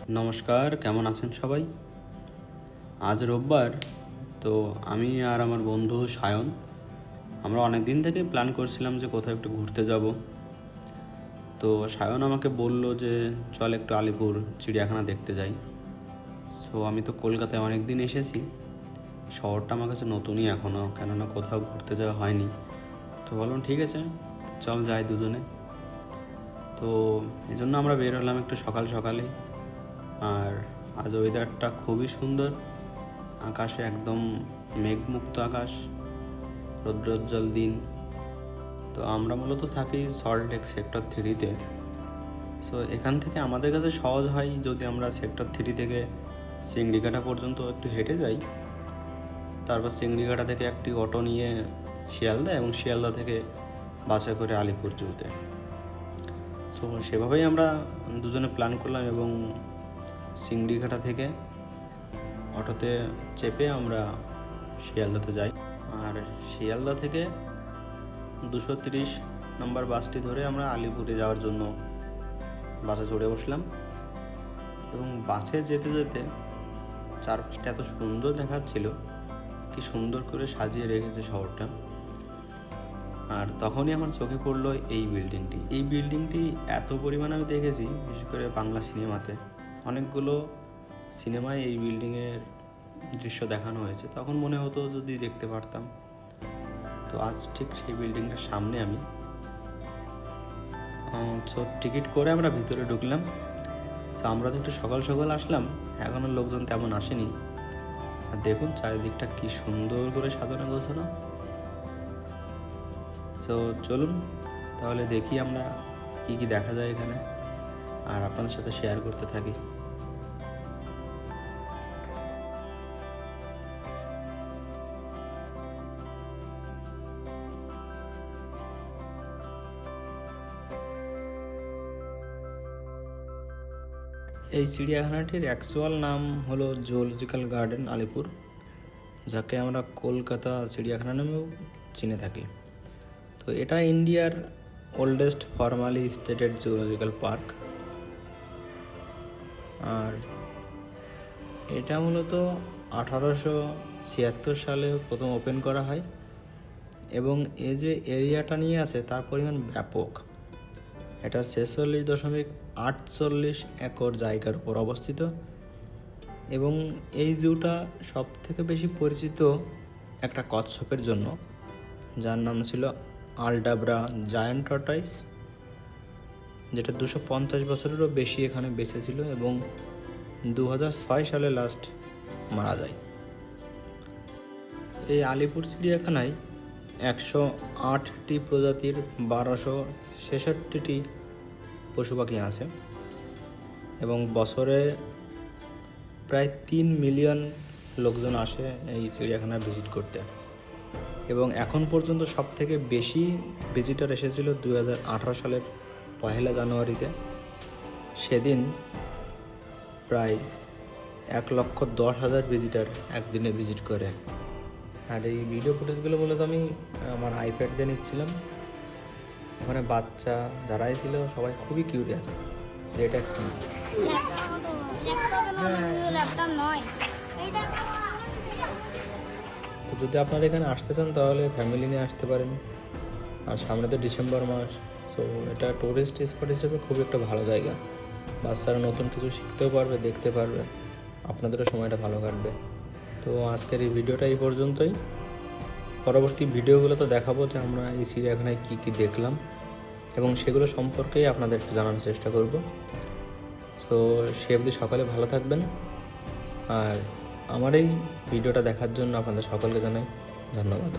নমস্কার, কেমন আছেন সবাই? আজ রোববার, তো আমি আর আমার বন্ধু সায়ন আমরা অনেক দিন থেকেই প্ল্যান করছিলাম যে কোথাও একটু ঘুরতে যাব। তো সায়ন আমাকে বলল যে চল একটু আলিপুর চিড়িয়াখানা দেখতে যাই। সো আমি তো কলকাতায় অনেক দিন এসেছি, শহরটা আমার কাছে নতুনই এখনও, কেননা কোথাও ঘুরতে যাওয়া হয়নি। তো বললাম ঠিক আছে, চল যাই দুজনে। তো এই জন্য আমরা বের হলাম একটু সকাল সকালে। আর আজ ওয়েদারটা খুবই সুন্দর, আকাশে একদম মেঘমুক্ত আকাশ, রৌদ্রোজ্জ্বল দিন। তো আমরা মূলত থাকি সল্টলেক সেক্টর 3-তে। সো এখান থেকে আমাদের কাছে সহজ হয় যদি আমরা সেক্টর 3 থেকে চিংড়িঘাটা পর্যন্ত একটু হেঁটে যাই, তারপর চিংড়িঘাটা থেকে একটি অটো নিয়ে শিয়ালদা, এবং শিয়ালদা থেকে বাসে করে আলিপুর জুতে। সো সেভাবেই আমরা দুজনে প্ল্যান করলাম এবং চিংড়িঘাটা থেকে অটোতে চেপে আমরা শিয়ালদাতে যাই। আর শিয়ালদা থেকে 230 নম্বর বাসটি ধরে আমরা আলিপুরে যাওয়ার জন্য বাসে চড়ে বসলাম। এবং বাসে যেতে যেতে চারপাশটা এত সুন্দর দেখাচ্ছিল, কি সুন্দর করে সাজিয়ে রেখেছে শহরটা। আর তখনই আমার চোখে পড়লো এই বিল্ডিংটি এত পরিমাণে আমি দেখেছি, বিশেষ করে বাংলা সিনেমাতে অনেকগুলো সিনেমায় এই বিল্ডিংয়ের দৃশ্য দেখানো হয়েছে। তখন মনে হতো যদি দেখতে পারতাম। তো আজ ঠিক সেই বিল্ডিংটার সামনে আমি। সো টিকিট করে আমরা ভিতরে ঢুকলাম। সো আমরা তো একটু সকাল সকাল আসলাম, এখনও লোকজন তেমন আসেনি। আর দেখুন চারিদিকটা কি সুন্দর করে সাজানো গোছানো। সো চলুন তাহলে দেখি আমরা কি কি দেখা যায় এখানে, আর আপনাদের সাথে শেয়ার করতে থাকি। এই চিড়িয়াখানাটির অ্যাকচুয়াল নাম হলো জুলজিক্যাল গার্ডেন আলিপুর, যাকে আমরা কলকাতা চিড়িয়াখানা নামেও চিনে থাকি। তো এটা ইন্ডিয়ার oldest formally stated zoological park. আর এটা মূলত 1876 সালে প্রথম ওপেন করা হয়, এবং এই যে এরিয়াটা নিয়ে আছে তার পরিমাণ ব্যাপক। এটা 46.48 একর জায়গার উপর অবস্থিত, এবং এই জুটা সব থেকে বেশি পরিচিত একটা কচ্ছপের জন্য, যার নাম ছিল আলডাব্রা জায়ান্ট টর্টয়েস, যেটা 250 বছরেরও বেশি এখানে বেঁচে ছিল এবং 2006 সালে লাস্ট মারা যায়। এই আলিপুর চিড়িয়াখানায় 108টি প্রজাতির 1266টি পশু পাখি আছে, এবং বছরে প্রায় 3 মিলিয়ন লোকজন আসে এই চিড়িয়াখানা ভিজিট করতে। এবং এখন পর্যন্ত সব থেকে বেশি ভিজিটার এসেছিল 2018 সালের 1 জানুয়ারিতে। সেদিন প্রায় 1,10,000 ভিজিটার একদিনে ভিজিট করে। আর এই ভিডিও ফুটেজগুলো মূলত আমি আমার আইপ্যাড দিয়ে নিচ্ছিলাম। ওখানে বাচ্চা যারাই ছিল সবাই খুবই কিউরিয়াস যে এটা কি। তো যদি আপনারা এখানে আসতে চান তাহলে ফ্যামিলি নিয়ে আসতে পারেন। আর সামনে তো ডিসেম্বর মাস, তো এটা টুরিস্ট স্পট হিসেবে খুব একটা ভালো জায়গা। বাচ্চারা নতুন কিছু শিখতেও পারবে, দেখতে পারবে, আপনাদেরও সময়টা ভালো কাটবে। তো আজকের এই ভিডিওটা এই পর্যন্তই। পরবর্তী ভিডিওগুলো তো দেখাবো যে আমরা এই চিড়িয়াখানায় কী কী দেখলাম, এবং সেগুলো সম্পর্কেই আপনাদেরকে জানানোর চেষ্টা করব। সো সে অবধি সকালে ভালো থাকবেন। আর আমার এই ভিডিওটা দেখার জন্য আপনাদের সকলকে জানাই ধন্যবাদ।